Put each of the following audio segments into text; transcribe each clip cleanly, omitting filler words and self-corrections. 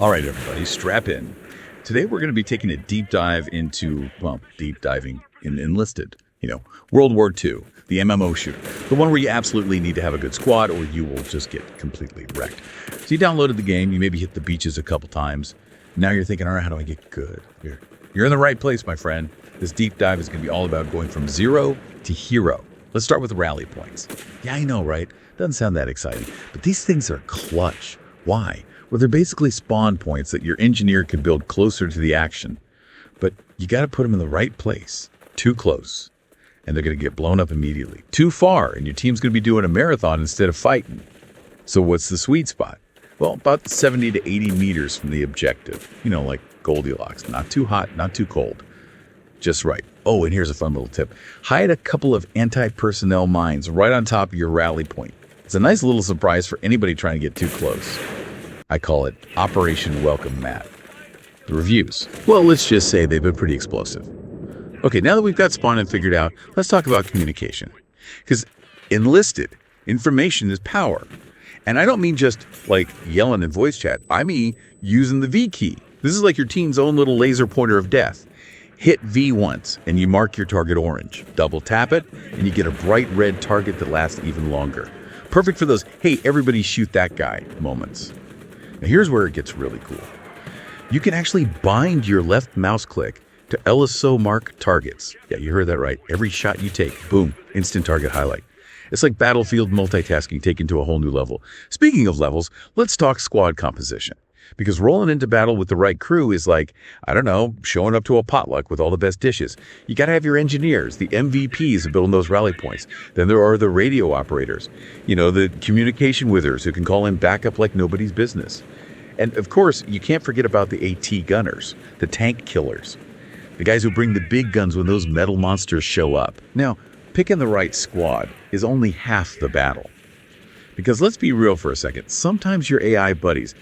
All right, everybody, strap in. Today we're going to be taking a deep dive into, deep diving in Enlisted. World War II, the MMO shooter. The one where you absolutely need to have a good squad or you will just get completely wrecked. So you downloaded the game, you maybe hit the beaches a couple times. Now you're thinking, all right, how do I get good? You're in the right place, my friend. This deep dive is going to be all about going from zero to hero. Let's start with rally points. Yeah, I know, right? Doesn't sound that exciting. But these things are clutch. Why? Well, they're basically spawn points that your engineer can build closer to the action. But you got to put them in the right place. Too close, and they're going to get blown up immediately. Too far, and your team's going to be doing a marathon instead of fighting. So what's the sweet spot? Well, about 70 to 80 meters from the objective. Like Goldilocks. Not too hot, not too cold. Just right. Oh, and here's a fun little tip. Hide a couple of anti-personnel mines right on top of your rally point. It's a nice little surprise for anybody trying to get too close. I call it Operation Welcome Mat. The reviews. Well, let's just say they've been pretty explosive. Okay, now that we've got spawning figured out, let's talk about communication. Because Enlisted, information is power. And I don't mean just like yelling in voice chat. I mean using the V key. This is like your team's own little laser pointer of death. Hit V once and you mark your target orange. Double tap it and you get a bright red target that lasts even longer. Perfect for those, hey, everybody shoot that guy moments. Now here's where it gets really cool. You can actually bind your left mouse click to LSO mark targets. Yeah, you heard that right. Every shot you take, boom, instant target highlight. It's like battlefield multitasking taken to a whole new level. Speaking of levels, let's talk squad composition. Because rolling into battle with the right crew is like, I don't know, showing up to a potluck with all the best dishes. You got to have your engineers, the MVPs of building those rally points. Then there are the radio operators, the communication withers who can call in backup like nobody's business. And of course, you can't forget about the AT gunners, the tank killers, the guys who bring the big guns when those metal monsters show up. Now, picking the right squad is only half the battle. Because let's be real for a second, sometimes your AI buddies,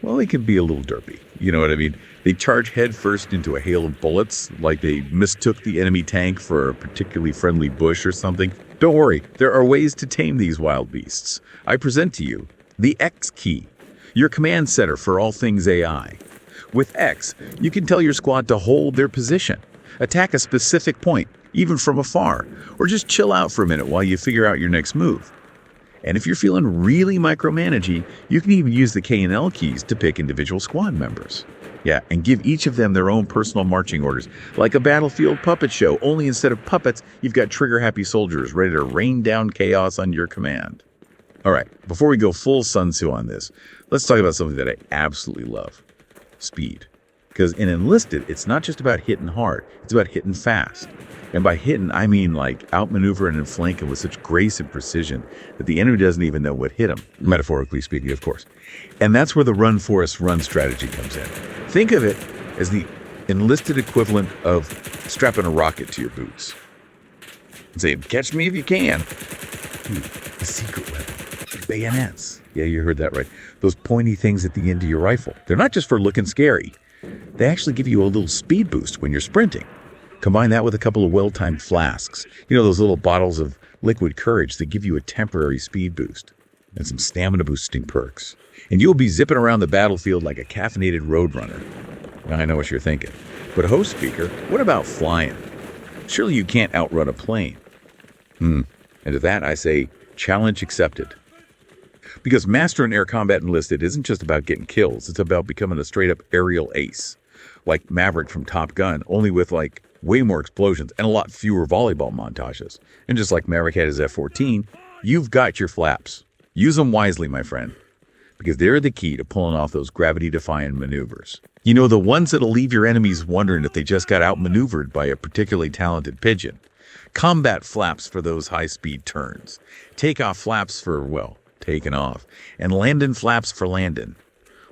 well, they can be a little derpy. You know what I mean? They charge headfirst into a hail of bullets, like they mistook the enemy tank for a particularly friendly bush or something. Don't worry, there are ways to tame these wild beasts. I present to you the X key, your command center for all things AI. With X, you can tell your squad to hold their position, attack a specific point, even from afar, or just chill out for a minute while you figure out your next move. And if you're feeling really micromanagey, you can even use the K and L keys to pick individual squad members. Yeah, and give each of them their own personal marching orders, like a battlefield puppet show, only instead of puppets, you've got trigger-happy soldiers ready to rain down chaos on your command. All right, before we go full Sun Tzu on this, let's talk about something that I absolutely love. Speed. Because in Enlisted, it's not just about hitting hard, it's about hitting fast. And by hitting, I mean like outmaneuvering and flanking with such grace and precision that the enemy doesn't even know what hit him, metaphorically speaking, of course. And that's where the run, Forrest, run strategy comes in. Think of it as the Enlisted equivalent of strapping a rocket to your boots and saying, catch me if you can. Dude, the secret weapon, bayonets. Yeah, you heard that right. Those pointy things at the end of your rifle. They're not just for looking scary. They actually give you a little speed boost when you're sprinting. Combine that with a couple of well-timed flasks. Those little bottles of liquid courage that give you a temporary speed boost. And some stamina-boosting perks. And you'll be zipping around the battlefield like a caffeinated roadrunner. Now, I know what you're thinking. But host speaker, what about flying? Surely you can't outrun a plane. And to that I say, challenge accepted. Because Master in Air Combat Enlisted isn't just about getting kills, it's about becoming a straight-up aerial ace. Like Maverick from Top Gun, only with way more explosions and a lot fewer volleyball montages. And just like Maverick had his F-14, you've got your flaps. Use them wisely, my friend. Because they're the key to pulling off those gravity-defying maneuvers. The ones that'll leave your enemies wondering if they just got outmaneuvered by a particularly talented pigeon. Combat flaps for those high-speed turns. Takeoff flaps for, taking off. And landing flaps for landing.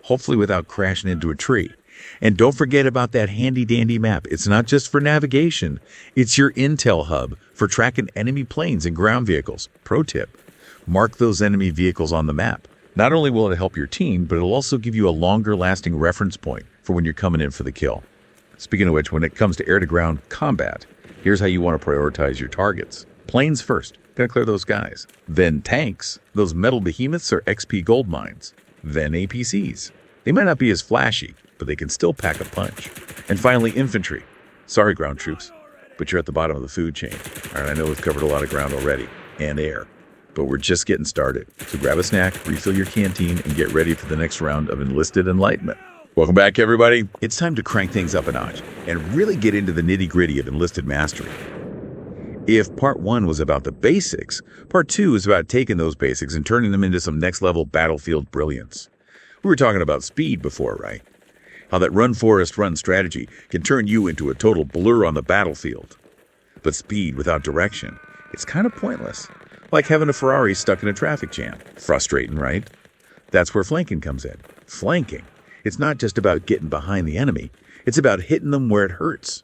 Hopefully without crashing into a tree. And don't forget about that handy-dandy map. It's not just for navigation. It's your intel hub for tracking enemy planes and ground vehicles. Pro tip, mark those enemy vehicles on the map. Not only will it help your team, but it'll also give you a longer-lasting reference point for when you're coming in for the kill. Speaking of which, when it comes to air-to-ground combat, here's how you want to prioritize your targets. Planes first. Gotta clear those guys. Then tanks. Those metal behemoths are XP gold mines. Then APCs. They might not be as flashy, but they can still pack a punch. And finally, infantry. Sorry, ground troops, but you're at the bottom of the food chain. All right, I know we've covered a lot of ground already, and air, but we're just getting started. So grab a snack, refill your canteen, and get ready for the next round of Enlisted Enlightenment. Welcome back, everybody. It's time to crank things up a notch and really get into the nitty-gritty of Enlisted mastery. If part 1 was about the basics, part 2 is about taking those basics and turning them into some next-level battlefield brilliance. We were talking about speed before, right? How that run, Forrest, run strategy can turn you into a total blur on the battlefield. But speed without direction, it's kind of pointless. Like having a Ferrari stuck in a traffic jam. Frustrating, right? That's where flanking comes in. Flanking. It's not just about getting behind the enemy. It's about hitting them where it hurts,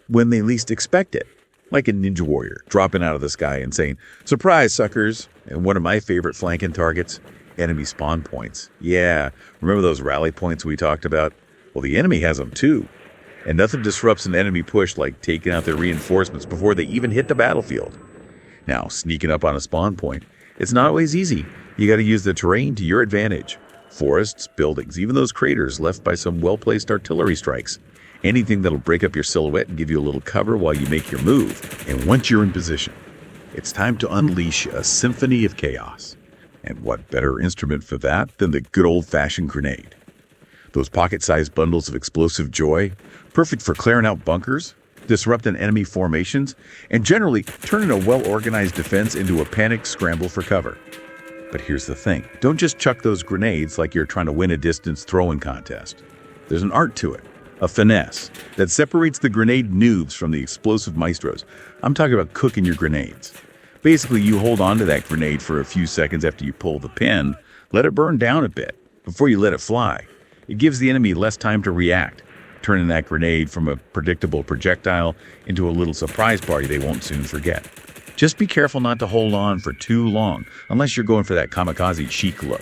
when they least expect it. Like a ninja warrior dropping out of the sky and saying, "Surprise, suckers!" And one of my favorite flanking targets, enemy spawn points. Yeah, remember those rally points we talked about? Well, the enemy has them too. And nothing disrupts an enemy push like taking out their reinforcements before they even hit the battlefield. Now, sneaking up on a spawn point, it's not always easy. You got to use the terrain to your advantage. Forests, buildings, even those craters left by some well-placed artillery strikes. Anything that'll break up your silhouette and give you a little cover while you make your move. And once you're in position, it's time to unleash a symphony of chaos. And what better instrument for that than the good old-fashioned grenade? Those pocket-sized bundles of explosive joy, perfect for clearing out bunkers, disrupting enemy formations, and generally turning a well-organized defense into a panicked scramble for cover. But here's the thing. Don't just chuck those grenades like you're trying to win a distance throwing contest. There's an art to it, a finesse, that separates the grenade noobs from the explosive maestros. I'm talking about cooking your grenades. Basically, you hold on to that grenade for a few seconds after you pull the pin, let it burn down a bit before you let it fly. It gives the enemy less time to react, turning that grenade from a predictable projectile into a little surprise party they won't soon forget. Just be careful not to hold on for too long, unless you're going for that kamikaze chic look.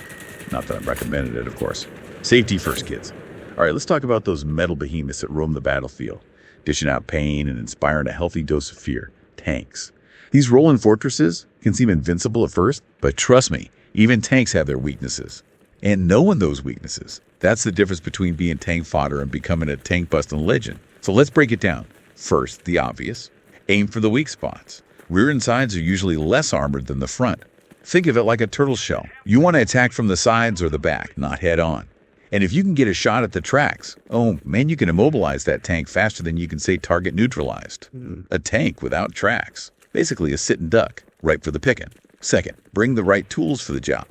Not that I'm recommending it, of course. Safety first, kids. All right, let's talk about those metal behemoths that roam the battlefield, dishing out pain and inspiring a healthy dose of fear. Tanks. These rolling fortresses can seem invincible at first, but trust me, even tanks have their weaknesses. And knowing those weaknesses, that's the difference between being tank fodder and becoming a tank-busting legend. So let's break it down. First, the obvious. Aim for the weak spots. Rear and sides are usually less armored than the front. Think of it like a turtle shell. You want to attack from the sides or the back, not head on. And if you can get a shot at the tracks, oh man, you can immobilize that tank faster than you can say target neutralized. A tank without tracks. Basically a sitting duck, ripe for the picking. Second, bring the right tools for the job.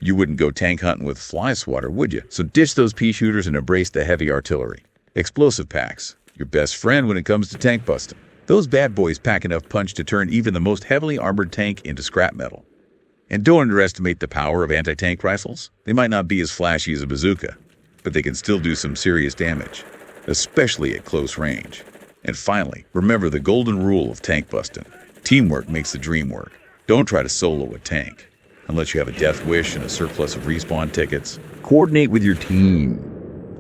You wouldn't go tank hunting with fly swatter, would you? So ditch those pea shooters and embrace the heavy artillery. Explosive packs, your best friend when it comes to tank busting. Those bad boys pack enough punch to turn even the most heavily armored tank into scrap metal. And don't underestimate the power of anti-tank rifles. They might not be as flashy as a bazooka, but they can still do some serious damage, especially at close range. And finally, remember the golden rule of tank busting. Teamwork makes the dream work. Don't try to solo a tank, unless you have a death wish and a surplus of respawn tickets. Coordinate with your team.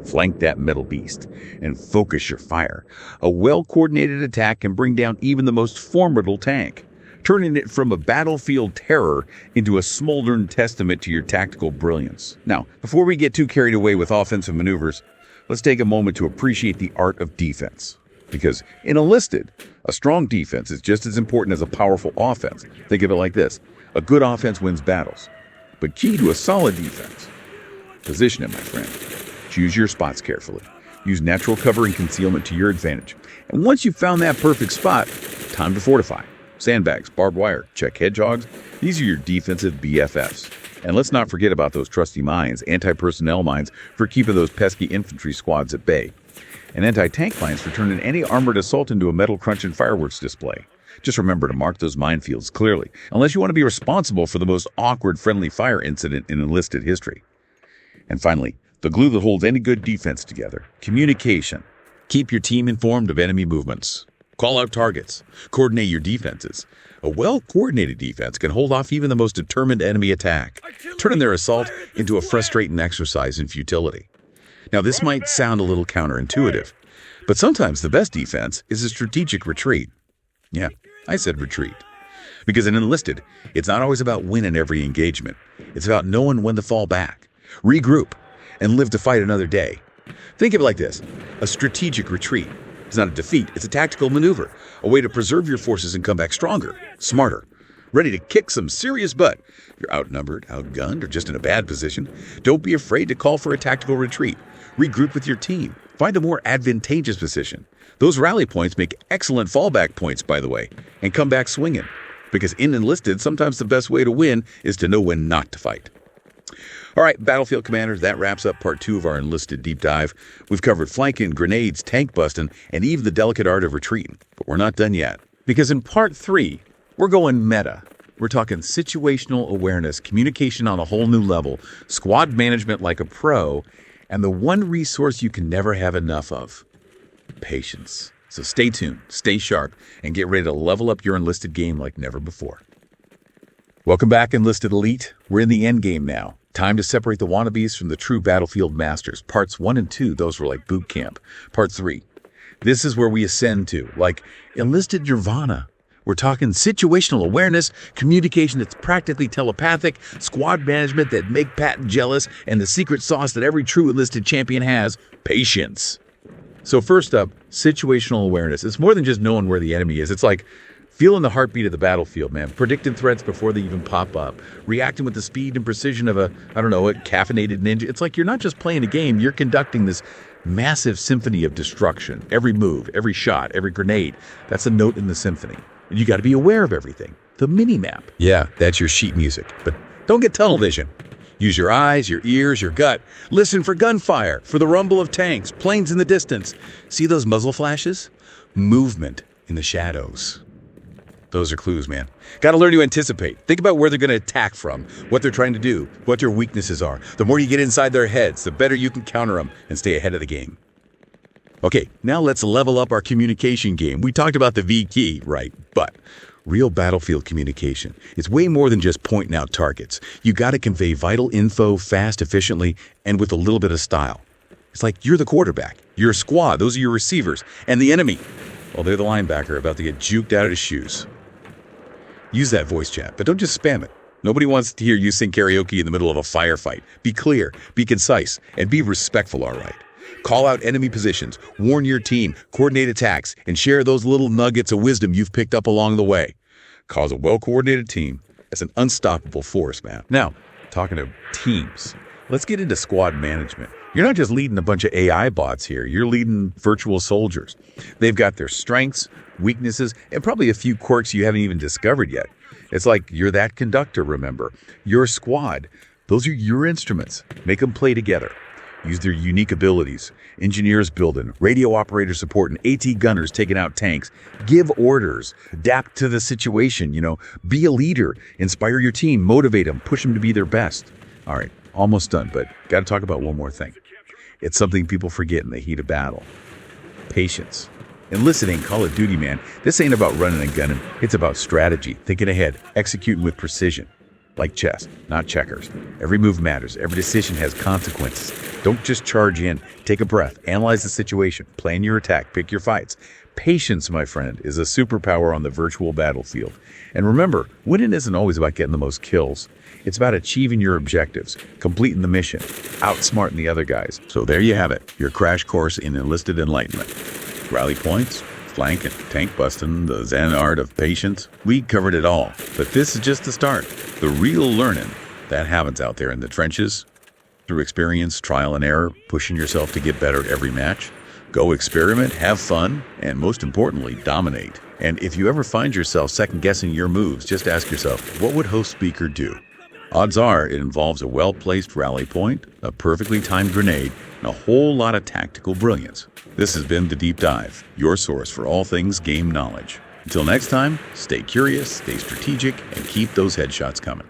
Flank that metal beast and focus your fire. A well-coordinated attack can bring down even the most formidable tank, turning it from a battlefield terror into a smoldering testament to your tactical brilliance. Now, before we get too carried away with offensive maneuvers, let's take a moment to appreciate the art of defense. Because in Enlisted, a strong defense is just as important as a powerful offense. Think of it like this. A good offense wins battles, but key to a solid defense. Position it, my friend. Choose your spots carefully. Use natural cover and concealment to your advantage. And once you've found that perfect spot, time to fortify. Sandbags, barbed wire, check hedgehogs. These are your defensive BFFs. And let's not forget about those trusty mines, anti-personnel mines for keeping those pesky infantry squads at bay. And anti-tank mines for turning any armored assault into a metal-crunching fireworks display. Just remember to mark those minefields clearly, unless you want to be responsible for the most awkward friendly fire incident in Enlisted history. And finally, the glue that holds any good defense together, communication. Keep your team informed of enemy movements. Call out targets. Coordinate your defenses. A well-coordinated defense can hold off even the most determined enemy attack, turning their assault into a frustrating exercise in futility. Now, this might sound a little counterintuitive, but sometimes the best defense is a strategic retreat. Yeah, I said retreat. Because in Enlisted, it's not always about winning every engagement. It's about knowing when to fall back, regroup, and live to fight another day. Think of it like this. A strategic retreat. It's not a defeat, it's a tactical maneuver, a way to preserve your forces and come back stronger, smarter, ready to kick some serious butt. If you're outnumbered, outgunned, or just in a bad position, don't be afraid to call for a tactical retreat. Regroup with your team. Find a more advantageous position. Those rally points make excellent fallback points, by the way, and come back swinging. Because in Enlisted, sometimes the best way to win is to know when not to fight. All right, Battlefield Commanders, that wraps up part 2 of our Enlisted deep dive. We've covered flanking, grenades, tank busting, and even the delicate art of retreating. But we're not done yet. Because in part 3, we're going meta. We're talking situational awareness, communication on a whole new level, squad management like a pro, and the one resource you can never have enough of, patience. So stay tuned, stay sharp, and get ready to level up your Enlisted game like never before. Welcome back, Enlisted Elite. We're in the end game now. Time to separate the wannabes from the true battlefield masters. Parts 1 and 2, those were like boot camp. Part 3, this is where we ascend to, like Enlisted Nirvana. We're talking situational awareness, communication that's practically telepathic, squad management that make Patton jealous, and the secret sauce that every true enlisted champion has, patience. So first up, situational awareness. It's more than just knowing where the enemy is. It's like feeling the heartbeat of the battlefield, man. Predicting threats before they even pop up. Reacting with the speed and precision of a caffeinated ninja. It's like you're not just playing a game, you're conducting this massive symphony of destruction. Every move, every shot, every grenade, that's a note in the symphony. You got to be aware of everything. The mini-map. Yeah, that's your sheet music. But don't get tunnel vision. Use your eyes, your ears, your gut. Listen for gunfire, for the rumble of tanks, planes in the distance. See those muzzle flashes? Movement in the shadows. Those are clues, man. Got to learn to anticipate. Think about where they're going to attack from, what they're trying to do, what their weaknesses are. The more you get inside their heads, the better you can counter them and stay ahead of the game. Okay, now let's level up our communication game. We talked about the V key, right? But real battlefield communication is way more than just pointing out targets. You got to convey vital info fast, efficiently, and with a little bit of style. It's like you're the quarterback, your squad, those are your receivers, and the enemy, well, they're the linebacker about to get juked out of his shoes. Use that voice chat, but don't just spam it. Nobody wants to hear you sing karaoke in the middle of a firefight. Be clear, be concise, and be respectful, all right? Call out enemy positions, warn your team, coordinate attacks, and share those little nuggets of wisdom you've picked up along the way. Cause a well-coordinated team as an unstoppable force, man. Now, talking of teams, let's get into squad management. You're not just leading a bunch of AI bots here. You're leading virtual soldiers. They've got their strengths, weaknesses, and probably a few quirks you haven't even discovered yet. It's like you're that conductor, remember. Your squad, those are your instruments. Make them play together. Use their unique abilities. Engineers building, radio operators supporting, AT gunners taking out tanks. Give orders. Adapt to the situation, Be a leader. Inspire your team. Motivate them. Push them to be their best. All right, almost done, but got to talk about one more thing. It's something people forget in the heat of battle. Patience. Enlisted ain't Call of Duty, man. This ain't about running and gunning. It's about strategy, thinking ahead, executing with precision. Like chess, not checkers. Every move matters. Every decision has consequences. Don't just charge in. Take a breath. Analyze the situation. Plan your attack. Pick your fights. Patience, my friend, is a superpower on the virtual battlefield. And remember, winning isn't always about getting the most kills. It's about achieving your objectives, completing the mission, outsmarting the other guys. So there you have it, your crash course in Enlisted Enlightenment. Rally points, flanking, tank busting, the Zen art of patience. We covered it all, but this is just the start. The real learning, that happens out there in the trenches, through experience, trial and error, pushing yourself to get better at every match. Go experiment, have fun, and most importantly, dominate. And if you ever find yourself second-guessing your moves, just ask yourself, what would host speaker do? Odds are it involves a well-placed rally point, a perfectly timed grenade, and a whole lot of tactical brilliance. This has been The Deep Dive, your source for all things game knowledge. Until next time, stay curious, stay strategic, and keep those headshots coming.